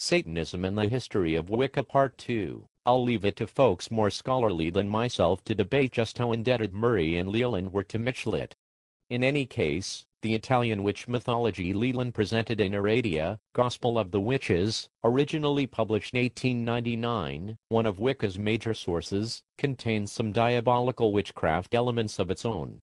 Satanism and the History of Wicca Part 2. I'll leave it to folks more scholarly than myself to debate just how indebted Murray and Leland were to Michelet. In any case, the Italian witch mythology Leland presented in Aradia, Gospel of the Witches, originally published in 1899, one of Wicca's major sources, contains some diabolical witchcraft elements of its own.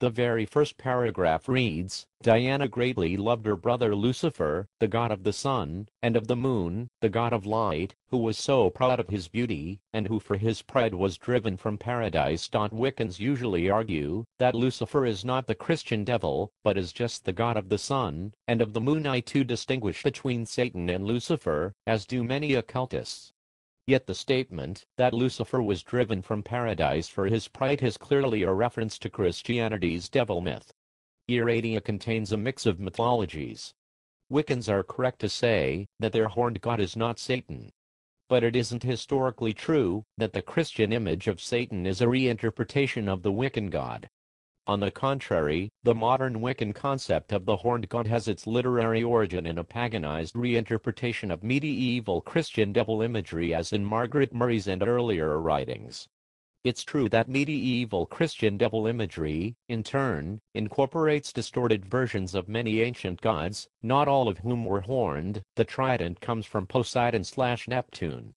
The very first paragraph reads, Diana greatly loved her brother Lucifer, the god of the sun, and of the moon, the god of light, who was so proud of his beauty, and who for his pride was driven from paradise. Wiccans usually argue that Lucifer is not the Christian devil, but is just the god of the sun, and of the moon. I too distinguish between Satan and Lucifer, as do many occultists. Yet the statement that Lucifer was driven from paradise for his pride is clearly a reference to Christianity's devil myth. Aradia contains a mix of mythologies. Wiccans are correct to say that their horned god is not Satan. But it isn't historically true that the Christian image of Satan is a reinterpretation of the Wiccan god. On the contrary, the modern Wiccan concept of the horned god has its literary origin in a paganized reinterpretation of medieval Christian devil imagery, as in Margaret Murray's and earlier writings. It's true that medieval Christian devil imagery, in turn, incorporates distorted versions of many ancient gods, not all of whom were horned. The trident comes from Poseidon/Neptune.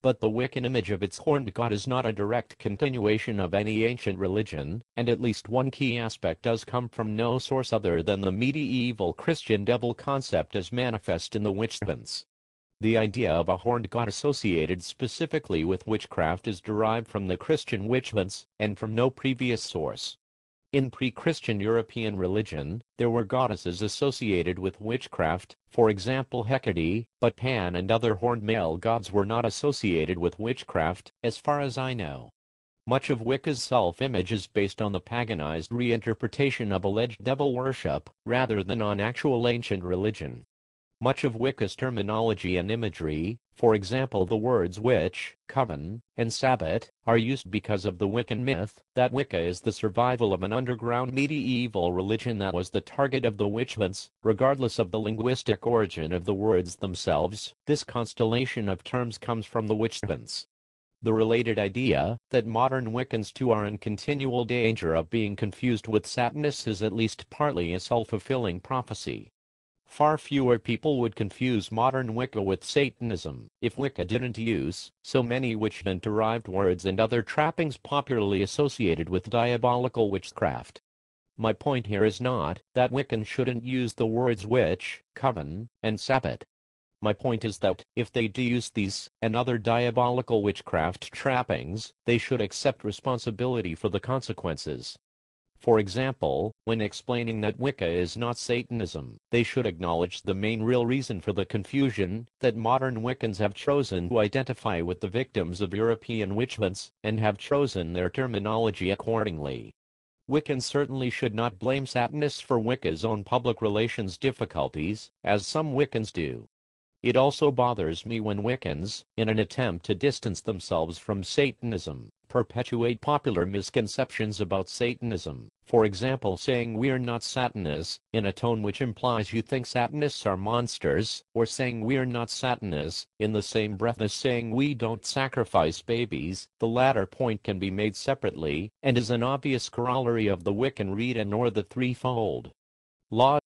But the Wiccan image of its horned god is not a direct continuation of any ancient religion, and at least one key aspect does come from no source other than the medieval Christian devil concept as manifest in the witch myths. The idea of a horned god associated specifically with witchcraft is derived from the Christian witch myths, and from no previous source. In pre-Christian European religion, there were goddesses associated with witchcraft, for example Hecate, but Pan and other horned male gods were not associated with witchcraft, as far as I know. Much of Wicca's self-image is based on the paganized reinterpretation of alleged devil worship, rather than on actual ancient religion. Much of Wicca's terminology and imagery, for example the words witch, coven, and sabbat, are used because of the Wiccan myth that Wicca is the survival of an underground medieval religion that was the target of the witch myths. Regardless of the linguistic origin of the words themselves, this constellation of terms comes from the witch myths. The related idea that modern Wiccans too are in continual danger of being confused with Satanists is at least partly a self-fulfilling prophecy. Far fewer people would confuse modern Wicca with Satanism if Wicca didn't use so many witch-derived words and other trappings popularly associated with diabolical witchcraft. My point here is not that Wiccans shouldn't use the words witch, coven, and sabbat. My point is that if they do use these and other diabolical witchcraft trappings, they should accept responsibility for the consequences. For example, when explaining that Wicca is not Satanism, they should acknowledge the main real reason for the confusion, that modern Wiccans have chosen to identify with the victims of European witch hunts, and have chosen their terminology accordingly. Wiccans certainly should not blame Satanists for Wicca's own public relations difficulties, as some Wiccans do. It also bothers me when Wiccans, in an attempt to distance themselves from Satanism, perpetuate popular misconceptions about Satanism, for example saying we're not Satanists, in a tone which implies you think Satanists are monsters, or saying we're not Satanists, in the same breath as saying we don't sacrifice babies. The latter point can be made separately, and is an obvious corollary of the Wiccan Rita nor the threefold law